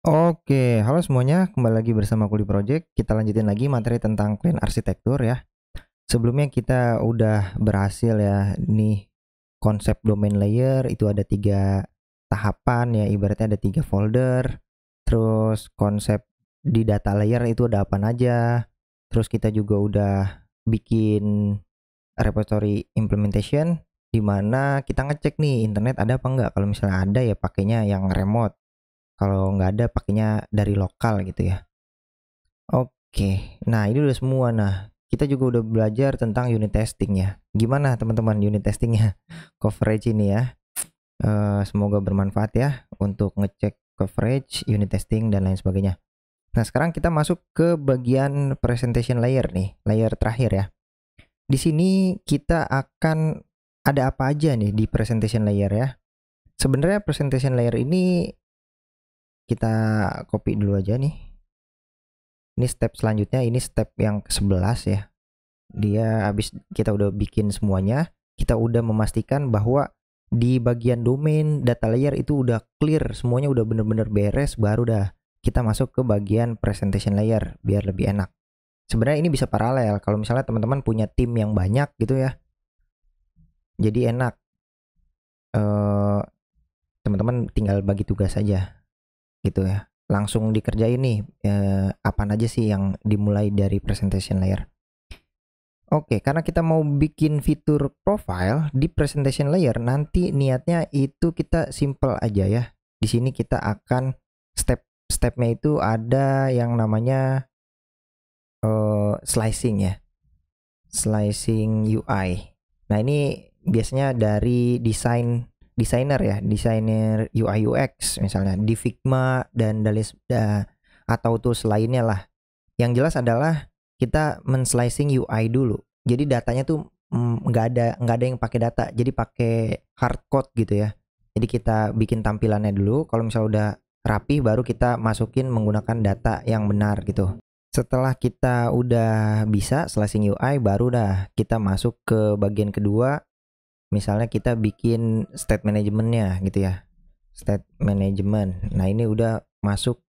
Oke, halo semuanya, kembali lagi bersama Kuli Project. Kita lanjutin lagi materi tentang clean arsitektur ya. Sebelumnya kita udah berhasil ya, nih konsep domain layer itu ada 3 tahapan ya, ibaratnya ada 3 folder. Terus konsep di data layer itu ada apa aja. Terus kita juga udah bikin repository implementation di mana kita ngecek nih internet ada apa enggak. Kalau misalnya ada ya pakainya yang remote. Kalau nggak ada pakainya dari lokal gitu ya. Oke, nah ini udah semua. Nah, kita juga udah belajar tentang unit testing ya. Gimana teman-teman unit testingnya? Coverage ini ya. Semoga bermanfaat ya untuk ngecek coverage, unit testing dan lain sebagainya. Nah, sekarang kita masuk ke bagian presentation layer nih, layer terakhir ya. Di sini kita akan ada apa aja nih di presentation layer ya. Sebenarnya presentation layer ini kita copy dulu aja nih. Ini step selanjutnya, ini step yang ke-11 ya. Dia habis kita udah bikin semuanya, kita udah memastikan bahwa di bagian domain data layer itu udah clear, semuanya udah bener-bener beres, baru dah kita masuk ke bagian presentation layer biar lebih enak. Sebenarnya ini bisa paralel kalau misalnya teman-teman punya tim yang banyak gitu ya. Jadi enak, eh, teman-teman tinggal bagi tugas aja gitu ya. Langsung dikerjain nih, apa aja sih yang dimulai dari presentation layer. Oke, karena kita mau bikin fitur profile di presentation layer, nanti niatnya itu kita simple aja ya. Di sini kita akan step-stepnya itu ada yang namanya slicing ya, slicing UI. Nah ini biasanya dari desainer ya, desainer UI UX misalnya di Figma dan atau tools lainnya lah. Yang jelas adalah kita men-slicing UI dulu. Jadi datanya tuh nggak ada yang pakai data. Jadi pakai hard code gitu ya. Jadi kita bikin tampilannya dulu. Kalau misalnya udah rapi, baru kita masukin menggunakan data yang benar gitu. Setelah kita udah bisa slicing UI, baru dah kita masuk ke bagian kedua. Misalnya kita bikin state manajemennya gitu ya. State management. Nah ini udah masuk,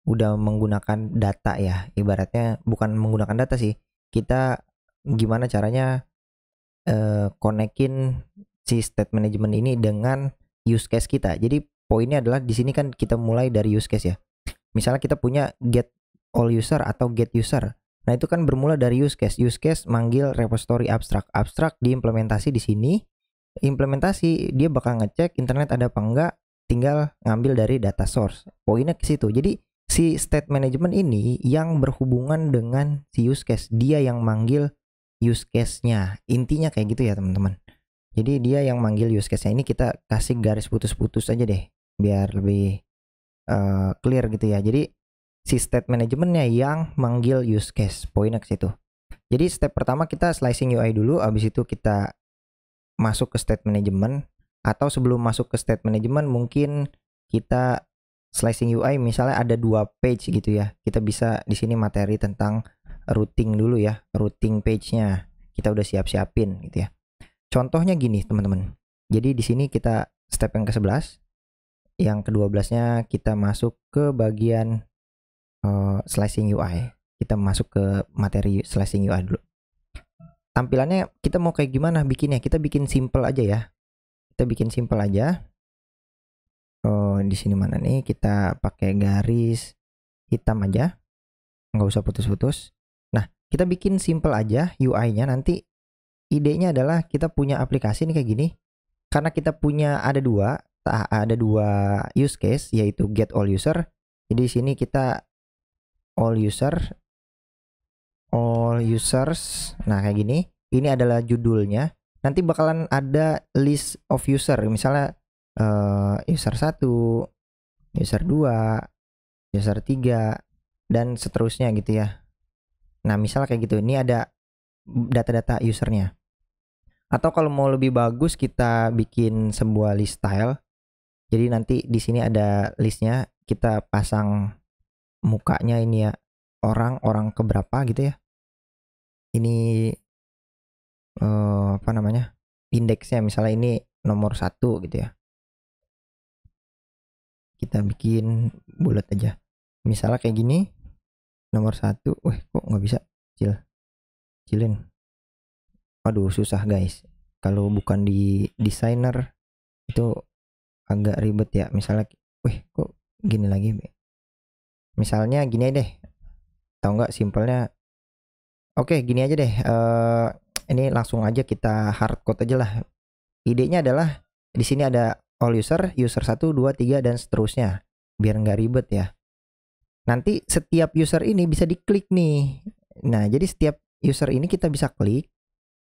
udah menggunakan data ya, ibaratnya bukan menggunakan data sih, kita gimana caranya konekin si state management ini dengan use case kita. Jadi poinnya adalah di sini kan kita mulai dari use case ya, misalnya kita punya get all user atau get user. Nah itu kan bermula dari use case manggil repository abstrak diimplementasi di sini. Implementasi dia bakal ngecek internet ada apa enggak, tinggal ngambil dari data source. Poinnya ke situ. Jadi si state management ini yang berhubungan dengan si use case, dia yang manggil use case-nya. Intinya kayak gitu ya teman-teman. Jadi dia yang manggil use case-nya. Ini kita kasih garis putus-putus aja deh biar lebih clear gitu ya. Jadi si state managementnya yang manggil use case. Poinnya ke situ. Jadi step pertama kita slicing UI dulu, abis itu kita masuk ke state management. Atau sebelum masuk ke state management mungkin kita slicing UI misalnya ada 2 page gitu ya. Kita bisa di sini materi tentang routing dulu ya, routing page-nya. Kita udah siap-siapin gitu ya. Contohnya gini, teman-teman. Jadi di sini kita step yang ke-11, yang ke-12-nya kita masuk ke bagian slicing UI. Kita masuk ke materi slicing UI dulu. Tampilannya kita mau kayak gimana bikinnya? Kita bikin simple aja ya. Kita bikin simple aja. Oh, di sini mana nih? Kita pakai garis hitam aja. Nggak usah putus-putus. Nah, kita bikin simple aja UI-nya. Nanti idenya adalah kita punya aplikasi nih kayak gini. Karena kita punya ada dua use case, yaitu get all user. Jadi di sini kita all users. Nah, kayak gini. Ini adalah judulnya. Nanti bakalan ada list of user. Misalnya user 1, user 2, user 3 dan seterusnya gitu ya. Nah, misal kayak gitu. Ini ada data-data usernya. Atau kalau mau lebih bagus kita bikin sebuah list style. Jadi nanti di sini ada listnya, kita pasang mukanya ini ya, orang keberapa gitu ya. Ini apa namanya? Indeksnya misalnya ini nomor 1 gitu ya. kita bikin bulat aja. Misalnya kayak gini, nomor 1. Kok nggak bisa kecilin. Aduh, susah guys. Kalau bukan di desainer itu agak ribet ya. Misalnya, kok gini lagi. Misalnya gini aja deh. Tahu nggak simpelnya? Oke, gini aja deh. Ini langsung aja kita hardcode aja lah. Idenya adalah di sini ada all user, user 1, 2, 3 dan seterusnya. Biar nggak ribet ya. Nanti setiap user ini bisa diklik nih. Nah, jadi setiap user ini kita bisa klik.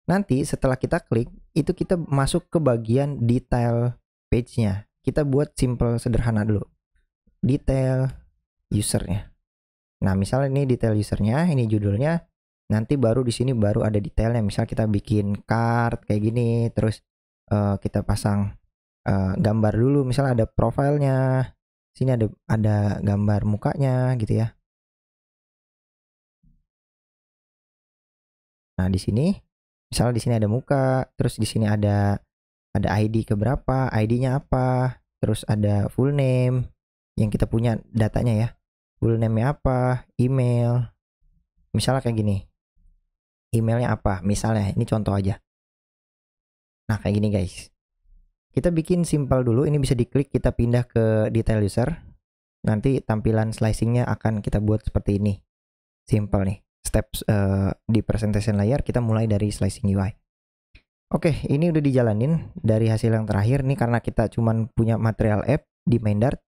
Nanti setelah kita klik, itu kita masuk ke bagian detail page-nya. Kita buat simple sederhana dulu. Detail usernya. Nah, misalnya ini detail usernya, ini judulnya. Nanti baru di sini baru ada detailnya. Misal kita bikin card kayak gini, terus kita pasang gambar dulu. Misalnya ada profilnya. Sini ada gambar mukanya gitu ya. Nah, di sini misalnya di sini ada muka, terus di sini ada ID keberapa, ID-nya apa, terus ada full name yang kita punya datanya ya. Full name-nya apa, email. Misalnya kayak gini. Emailnya apa? Misalnya, ini contoh aja. Nah, kayak gini guys. Kita bikin simple dulu, ini bisa diklik, kita pindah ke detail user. Nanti tampilan slicing-nya akan kita buat seperti ini. Simple nih. Steps di presentation layer kita mulai dari slicing UI. Oke, ini udah dijalanin dari hasil yang terakhir nih karena kita cuman punya material app di main Dart.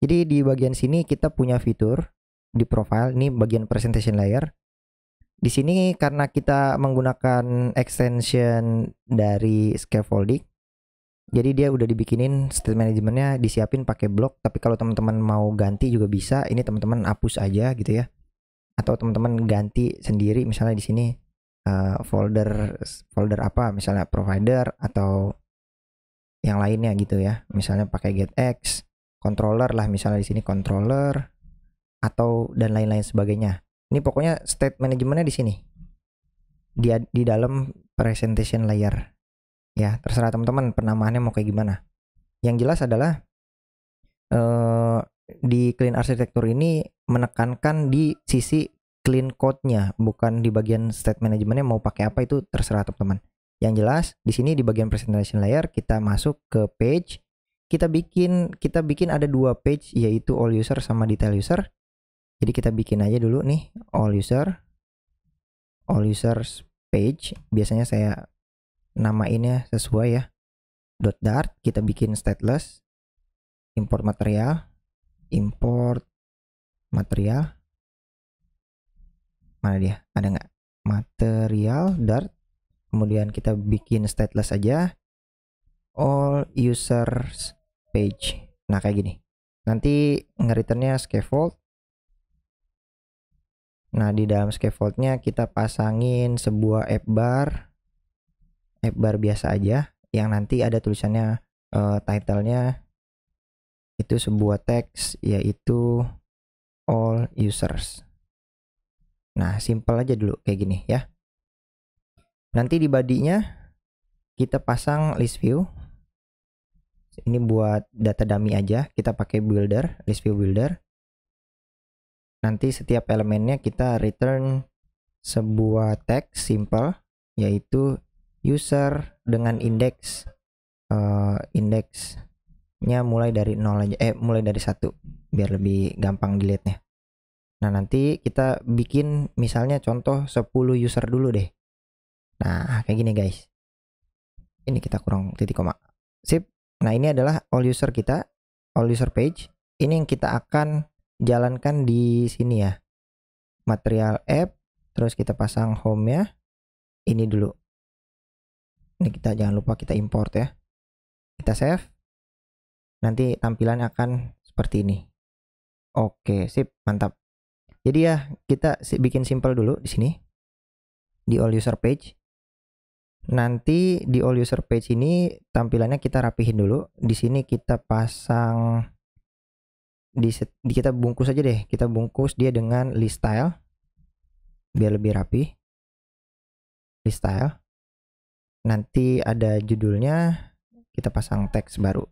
Jadi di bagian sini kita punya fitur di profile, ini bagian presentation layer. Di sini karena kita menggunakan extension dari scaffolding, jadi dia udah dibikinin state manajemennya, disiapin pakai blok. Tapi kalau teman-teman mau ganti juga bisa. Ini teman-teman hapus aja gitu ya. Atau teman-teman ganti sendiri, misalnya di sini folder apa, misalnya provider atau yang lainnya gitu ya. Misalnya pakai getX, controller lah, misalnya di sini controller atau dan lain-lain sebagainya. Ini pokoknya state manajemennya di sini. Di dalam presentation layer. Ya, terserah teman-teman penamaannya mau kayak gimana. Yang jelas adalah di clean arsitektur ini menekankan di sisi clean code-nya, bukan di bagian state manajemennya mau pakai apa itu terserah teman-teman. Yang jelas di sini di bagian presentation layer kita masuk ke page, kita bikin ada 2 page yaitu all user sama detail user. Jadi kita bikin aja dulu nih all users page. Biasanya saya namainnya sesuai ya. .dart, kita bikin stateless, import material, mana dia, ada nggak, material Dart, kemudian kita bikin stateless aja, all users page. Nah kayak gini, nanti nge-returnnya scaffold. Nah di dalam scaffoldnya kita pasangin sebuah app bar biasa aja, yang nanti ada tulisannya title-nya itu sebuah teks yaitu all users. Nah, simple aja dulu kayak gini ya. Nanti di body-nya kita pasang list view. Ini buat data dummy aja, kita pakai builder, list view builder. Nanti setiap elemennya kita return sebuah teks simple yaitu user dengan indeks indeksnya mulai dari 0 aja, mulai dari 1 biar lebih gampang dilihatnya. Nah, nanti kita bikin misalnya contoh 10 user dulu deh. Nah, kayak gini guys. Ini kita kurang titik koma. Sip. Nah, ini adalah all user kita, all user page. Ini yang kita akan jalankan di sini ya. Material app, terus kita pasang home-nya. Ini dulu. Ini kita jangan lupa kita import ya. Kita save. Nanti tampilannya akan seperti ini. Oke, sip, mantap. Jadi ya, kita bikin simple dulu di sini. Di all user page. Nanti di all user page ini tampilannya kita rapihin dulu. Di sini kita pasang kita bungkus aja deh. Kita bungkus dia dengan list style biar lebih rapi. List style. Nanti ada judulnya, kita pasang teks baru.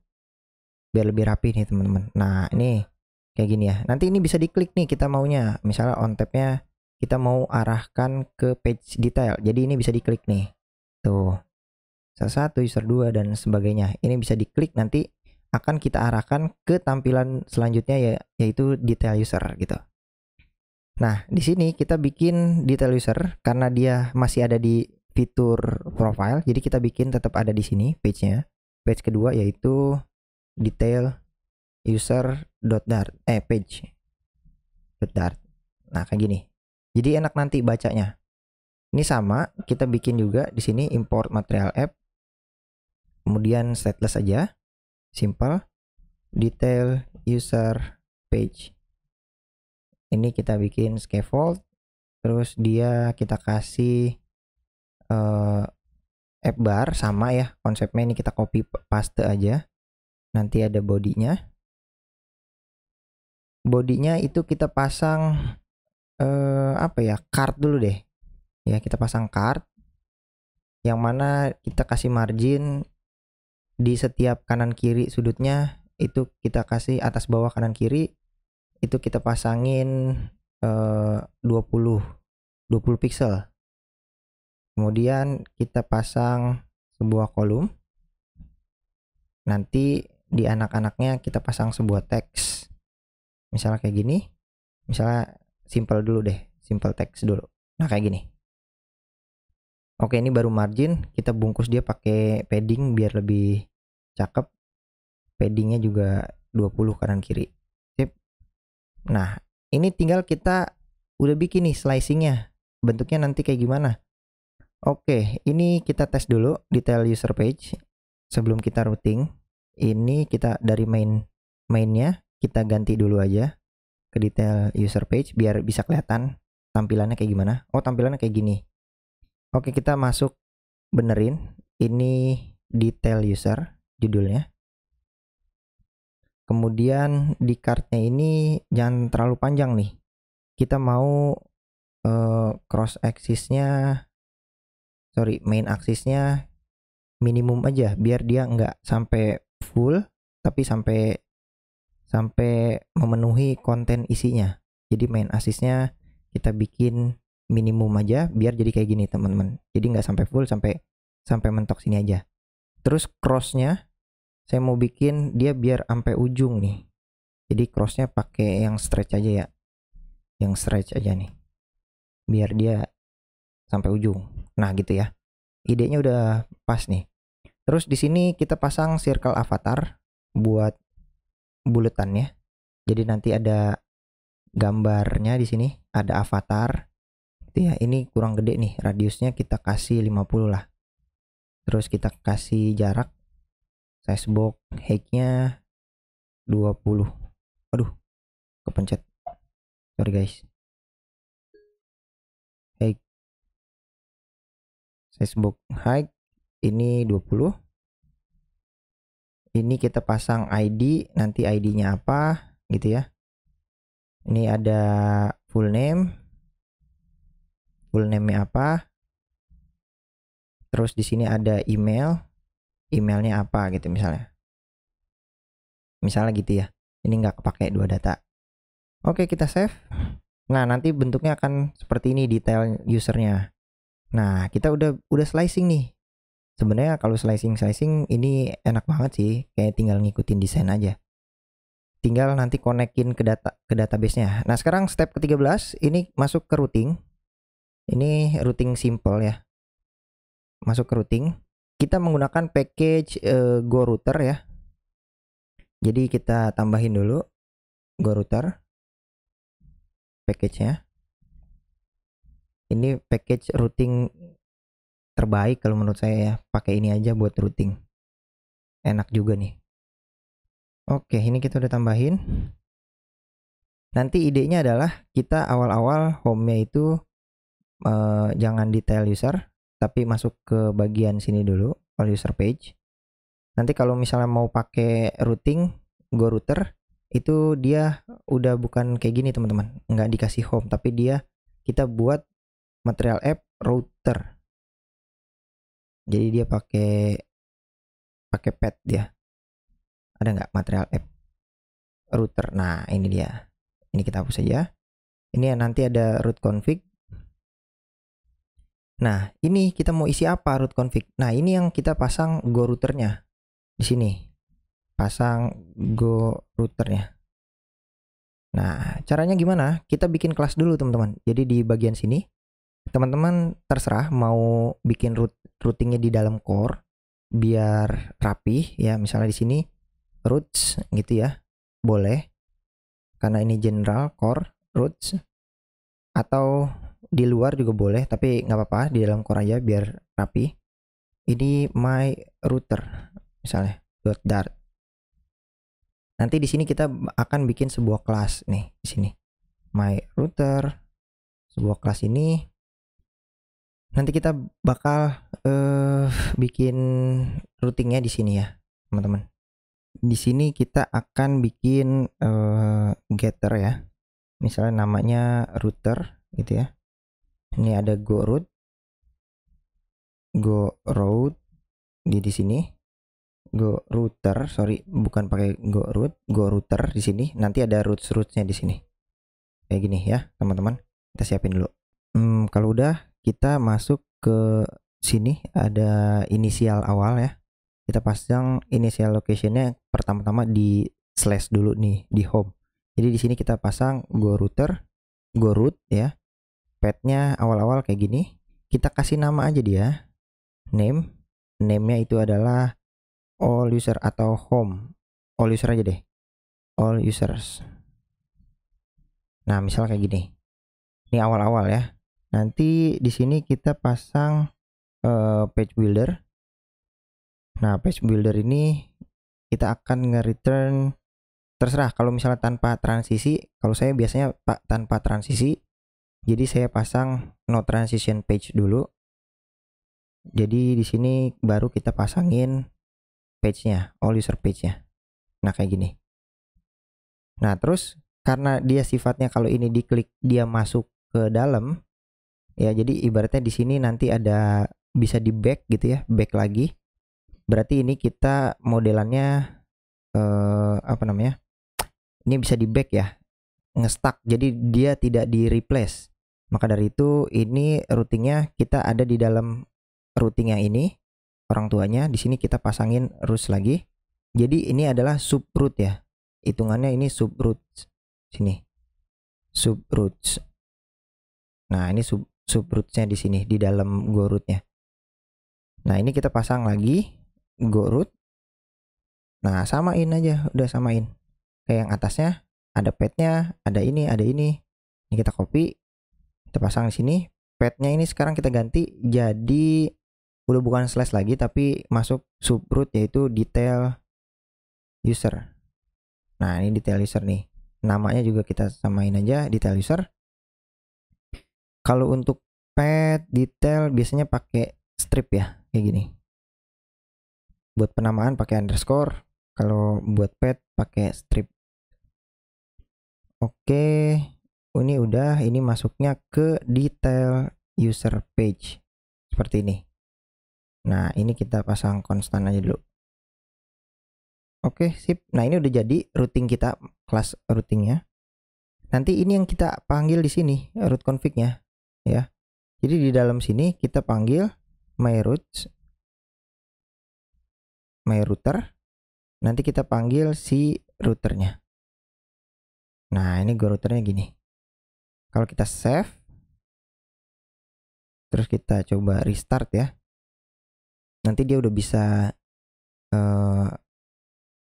biar lebih rapi nih teman-teman. Nah ini kayak gini ya, nanti ini bisa diklik nih kita maunya, misalnya on tab-nya kita mau arahkan ke page detail, jadi ini bisa diklik nih tuh, user 1, user 2 dan sebagainya, ini bisa diklik, nanti akan kita arahkan ke tampilan selanjutnya ya, yaitu detail user gitu. Nah di sini kita bikin detail user karena dia masih ada di fitur profile, jadi kita bikin tetap ada di sini page-nya. Page kedua yaitu detail user.dart page.dart. Nah kayak gini, jadi enak nanti bacanya. Ini sama kita bikin juga di sini, import material app, kemudian stateless aja, simple, detail user page. Ini kita bikin scaffold, terus dia kita kasih app bar, sama ya konsepnya, ini kita copy paste aja. Nanti ada bodinya. Bodinya itu kita pasang apa ya, card dulu deh. Ya kita pasang card, yang mana kita kasih margin di setiap kanan kiri sudutnya, itu kita kasih atas bawah kanan kiri, itu kita pasangin 20 pixel. Kemudian kita pasang sebuah kolom. Nanti di anak-anaknya kita pasang sebuah teks. Misalnya kayak gini. Misalnya simple dulu deh, simple text dulu. Nah kayak gini. Oke, ini baru margin, kita bungkus dia pakai padding biar lebih cakep. Paddingnya juga 20 kanan kiri. Sip. Nah ini tinggal kita udah bikin nih slicingnya, bentuknya nanti kayak gimana. Oke, ini kita tes dulu detail user page sebelum kita routing. Ini kita dari mainnya kita ganti dulu aja ke detail user page biar bisa kelihatan tampilannya kayak gimana. Oh tampilannya kayak gini. Oke, kita masuk, benerin ini detail user judulnya. Kemudian di cardnya ini jangan terlalu panjang nih, kita mau cross axisnya, main axisnya minimum aja biar dia nggak sampai full, tapi sampai memenuhi konten isinya. Jadi main axisnya kita bikin minimum aja biar jadi kayak gini teman-teman, jadi nggak sampai full, sampai mentok sini aja. Terus crossnya saya mau bikin dia biar sampai ujung nih, jadi crossnya pakai yang stretch aja ya, yang stretch aja nih biar dia sampai ujung. Nah gitu ya, idenya udah pas nih. Terus di sini kita pasang circle avatar buat buletannya. Jadi nanti ada gambarnya di sini, ada avatar. Gitu ya. Ini kurang gede nih, radiusnya kita kasih 50 lah. Terus kita kasih jarak, size box height-nya 20. Aduh, kepencet. Sorry guys. Height, size box height ini 20. Ini kita pasang ID, nanti ID-nya apa gitu ya. Ini ada full name-nya apa. Terus di sini ada emailnya apa gitu misalnya gitu ya. Ini nggak kepake 2 data. Oke, kita save. Nah nanti bentuknya akan seperti ini detail usernya. Nah kita udah slicing nih. Sebenarnya kalau slicing ini enak banget sih, kayak tinggal ngikutin desain aja. Tinggal nanti konekin ke database-nya. Nah, sekarang step ke-13 ini masuk ke routing. Ini routing simple ya. Masuk ke routing. Kita menggunakan package GoRouter ya. Jadi kita tambahin dulu GoRouter package-nya. Ini package routing terbaik kalau menurut saya ya, pakai ini aja buat routing, enak juga nih. Oke, ini kita udah tambahin. Nanti idenya adalah kita awal-awal home-nya itu jangan detail user, tapi masuk ke bagian sini dulu, all user page. Nanti kalau misalnya mau pakai routing GoRouter, itu dia udah bukan kayak gini teman-teman, nggak dikasih home, tapi kita buat material app router. Jadi dia pakai path dia. Ada nggak material app router? Nah, ini dia. Ini kita hapus saja. Ini nanti ada root config. Nah, ini kita mau isi apa root config? Nah, ini yang kita pasang go routernya di sini. Pasang go routernya. Nah, caranya gimana? Kita bikin kelas dulu, teman-teman. Jadi di bagian sini, teman-teman terserah mau bikin routingnya di dalam core biar rapi ya. Misalnya di sini roots gitu ya, boleh. Karena ini general core roots, atau di luar juga boleh, tapi nggak apa-apa di dalam core aja biar rapi. Ini my router misalnya .dart. Nanti di sini kita akan bikin sebuah kelas nih di sini. My router, sebuah kelas ini. Nanti kita bakal bikin routingnya di sini ya, teman-teman. Di sini kita akan bikin getter ya. Misalnya namanya router gitu ya. Ini ada go root di sini. Go router, sorry, bukan pakai go root, go router di sini. Nanti ada rootsnya di sini. Kayak gini ya, teman-teman. Kita siapin dulu. Kalau udah, kita masuk ke sini ada inisial awal ya. Kita pasang initial locationnya pertama-tama di slash dulu nih di home. Jadi di sini kita pasang go router, go root ya. Path-nya awal-awal kayak gini. Kita kasih nama aja dia. Name-nya itu adalah all user atau home. All user aja deh. All users. Nah, misal kayak gini. Ini awal-awal ya. Nanti di sini kita pasang page builder. Nah, page builder ini kita akan nge-return, terserah kalau misalnya tanpa transisi. Kalau saya biasanya tanpa transisi. Jadi saya pasang no transition page dulu. Jadi di sini baru kita pasangin page-nya, all user page-nya. Nah, kayak gini. Nah, terus karena dia sifatnya kalau ini diklik dia masuk ke dalam ya, jadi ibaratnya di sini nanti ada bisa di back gitu ya, back lagi. Berarti ini kita modelannya apa namanya? Ini bisa di back ya, nge-stuck. Jadi dia tidak di replace. Maka dari itu ini routingnya kita ada di dalam routing yang ini. Orang tuanya di sini kita pasangin roots lagi. Jadi ini adalah subroot ya. Hitungannya ini subroots. Sini. Subroots. Nah, ini subrootsnya di sini di dalam go rootnya. Nah, ini kita pasang lagi go root. Nah, samain aja, udah samain. Kayak yang atasnya ada path-nya, ada ini, ada ini. Ini kita copy, kita pasang di sini. Path-nya ini sekarang kita ganti jadi udah bukan slash lagi tapi masuk subroot yaitu detail user. Nah, ini detail user nih. Namanya juga kita samain aja detail user. Kalau untuk path detail biasanya pakai strip ya, kayak gini. Buat penamaan pakai underscore, kalau buat path pakai strip. Oke, ini udah, ini masuknya ke detail user page. Seperti ini. Nah, ini kita pasang konstan aja dulu. Oke, sip. Nah, ini udah jadi routing kita, kelas routingnya. Nanti ini yang kita panggil di sini, root config-nya ya. Jadi di dalam sini kita panggil my root, my router. Nanti kita panggil si routernya. Nah, ini go routernya gini. Kalau kita save, terus kita coba restart ya. Nanti dia udah bisa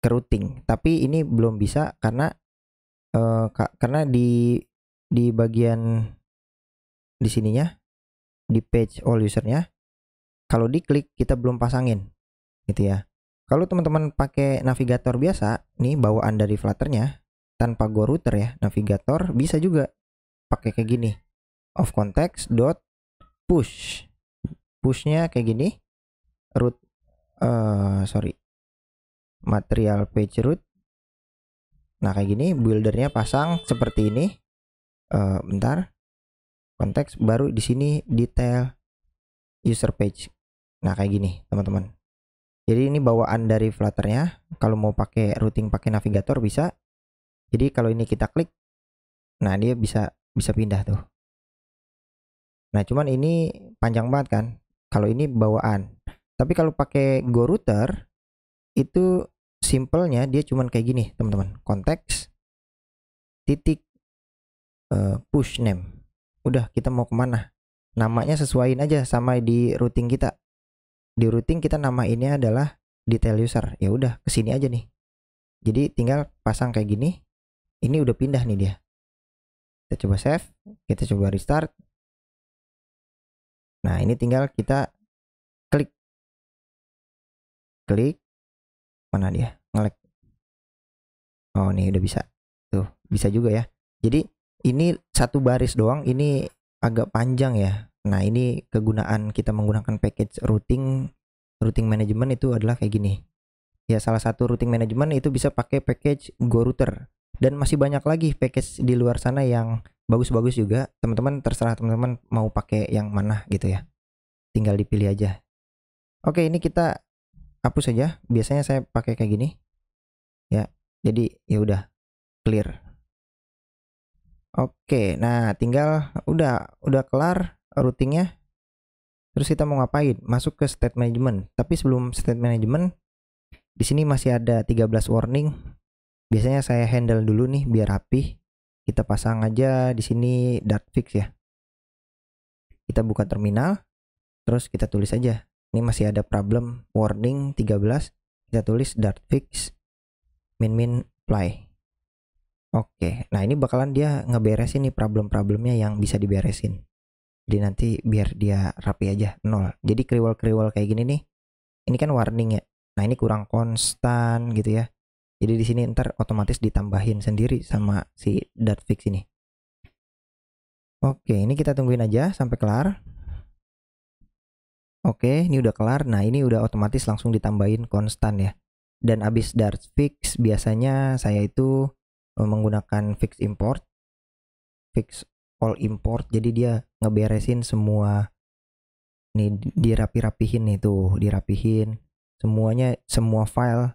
ke routing, tapi ini belum bisa karena di bagian di sininya, di page all usernya, kalau diklik kita belum pasangin gitu ya. Kalau teman-teman pakai navigator biasa nih, bawaan dari Flutternya tanpa go router ya, navigator bisa juga pakai kayak gini, of context dot push. Pushnya kayak gini, root material page root. Nah, kayak gini, buildernya pasang seperti ini. Bentar, konteks baru di sini detail user page. Nah, kayak gini teman-teman. Jadi ini bawaan dari Flutter-nya. Kalau mau pakai routing pakai navigator bisa. Jadi kalau ini kita klik, nah dia bisa pindah tuh. Nah cuman ini panjang banget kan. Kalau ini bawaan. Tapi kalau pakai Go Router itu simpelnya dia cuman kayak gini teman-teman. Konteks titik push name. Udah, kita mau kemana? Namanya sesuaiin aja sama di routing kita. Di routing kita namainnya adalah detail user. Ya udah, kesini aja nih. Jadi tinggal pasang kayak gini. Ini udah pindah nih dia. Kita coba save, kita coba restart. Nah, ini tinggal kita klik. Mana dia? Nge-lag. Oh, nih udah bisa. Tuh, bisa juga ya. Jadi ini satu baris doang, ini agak panjang ya. Nah, ini kegunaan kita menggunakan package routing management itu adalah kayak gini. Ya, salah satu routing management itu bisa pakai package Go Router. Dan masih banyak lagi package di luar sana yang bagus-bagus juga. Teman-teman terserah teman-teman mau pakai yang mana gitu ya. Tinggal dipilih aja. Oke, ini kita hapus saja. Biasanya saya pakai kayak gini. Ya, jadi ya udah clear. Oke, nah tinggal udah kelar routingnya. Terus kita mau ngapain? Masuk ke state management. Tapi sebelum state management, di sini masih ada 13 warning. Biasanya saya handle dulu nih biar rapi. Kita pasang aja di sini .fix ya. Kita buka terminal, terus kita tulis aja. Ini masih ada problem warning 13. Kita tulis .fix min apply. Oke, nah ini bakalan dia ngeberesin nih problem-problemnya yang bisa diberesin. Jadi nanti biar dia rapi aja 0. Jadi kriwel-kriwel kayak gini nih. Ini kan warning ya. Nah, ini kurang konstan gitu ya. Jadi di sini ntar otomatis ditambahin sendiri sama si .fix ini. Oke, ini kita tungguin aja sampai kelar. Oke, ini udah kelar. Nah, ini udah otomatis langsung ditambahin konstan ya. Dan abis .fix biasanya saya itu menggunakan fix import, fix all import. Jadi dia ngeberesin semua nih, dirapihin nih tuh, dirapihin semuanya, semua file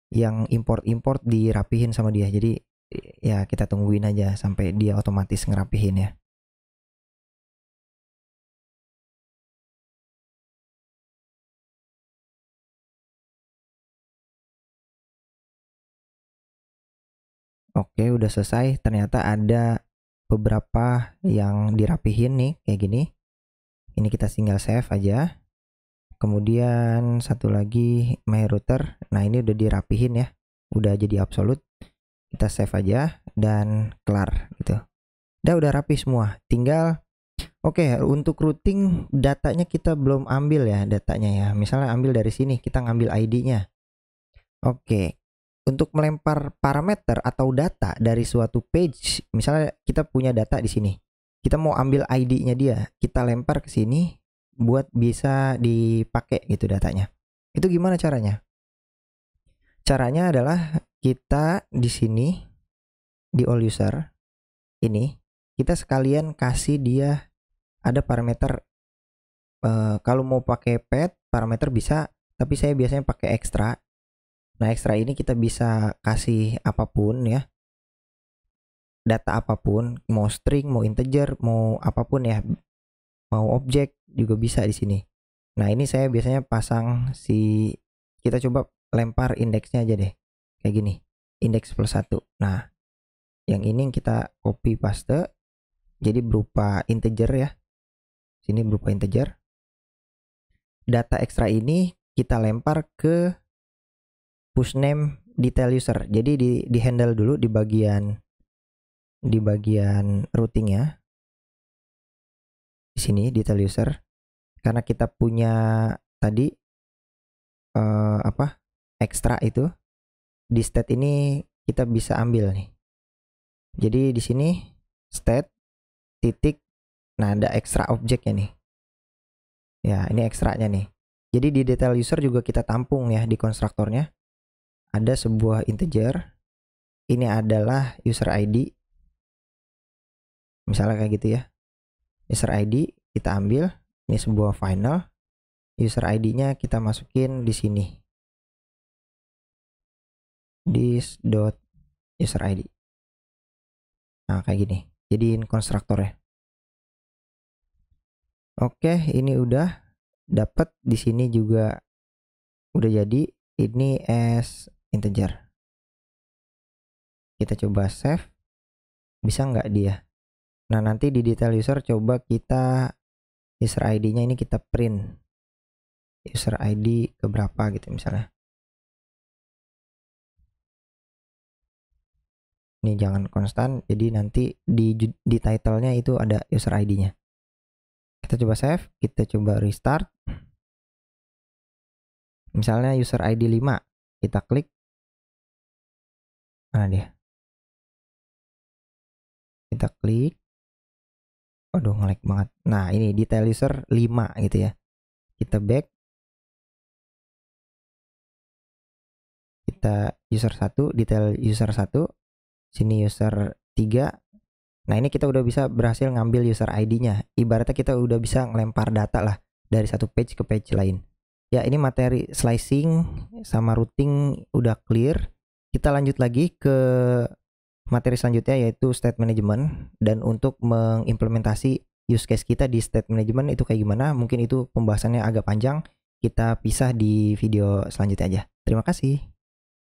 yang import dirapihin sama dia. Jadi ya kita tungguin aja sampai dia otomatis ngerapihin ya. Oke, udah selesai. Ternyata ada beberapa yang dirapihin nih kayak gini. Ini kita tinggal save aja. Kemudian satu lagi my router. Nah, ini udah dirapihin ya. Udah jadi absolute. Kita save aja dan kelar gitu. Udah rapi semua. Tinggal untuk routing datanya kita belum ambil ya datanya ya. Misalnya ambil dari sini, kita ngambil ID-nya. Untuk melempar parameter atau data dari suatu page, misalnya kita punya data di sini. Kita mau ambil ID-nya dia, kita lempar ke sini buat bisa dipakai gitu datanya. Itu gimana caranya? Caranya adalah kita di sini di all user ini kita sekalian kasih dia ada parameter. Kalau mau pakai pet parameter bisa, tapi saya biasanya pakai extra. Nah, extra ini kita bisa kasih apapun ya, data apapun, mau string, mau integer, mau apapun ya, mau objek juga bisa di sini. Nah, ini saya biasanya pasang kita coba lempar indeksnya aja deh, kayak gini, indeks +1. Nah, yang ini kita copy paste, jadi berupa integer ya, sini berupa integer. Data ekstra ini kita lempar ke push name detail user. Jadi di handle dulu di bagian routing ya. Di sini detail user. Karena kita punya tadi ekstra itu di state ini kita bisa ambil nih. Jadi di sini state titik, nah ada ekstra objeknya nih. Ya, ini ekstranya nih. Jadi di detail user juga kita tampung ya di konstruktornya. Ada sebuah integer. Ini adalah user ID. Misalnya kayak gitu ya. User ID kita ambil. Ini sebuah final. user ID-nya kita masukin di sini. This.user_id. Nah, kayak gini. Jadiin konstruktor ya. Oke, ini udah dapat di sini juga udah jadi. Ini as integer. Kita coba save. Bisa nggak dia? Nah, nanti di detail user coba kita user ID-nya ini kita print. User ID keberapa gitu misalnya. Ini jangan konstan, jadi nanti di title-nya itu ada user ID-nya. Kita coba save, kita coba restart. Misalnya user ID 5, kita klik. Mana dia? Kita klik. Waduh, nge-lag banget. Nah, ini detail user 5 gitu ya. Kita back. Kita user 1, detail user 1. Sini user 3. Nah, ini kita udah bisa berhasil ngambil user ID-nya. Ibaratnya kita udah bisa ngelempar data lah dari satu page ke page lain. Ya, ini materi slicing sama routing udah clear. Kita lanjut lagi ke materi selanjutnya yaitu state management, dan untuk mengimplementasi use case kita di state management itu kayak gimana, mungkin itu pembahasannya agak panjang, kita pisah di video selanjutnya aja. Terima kasih.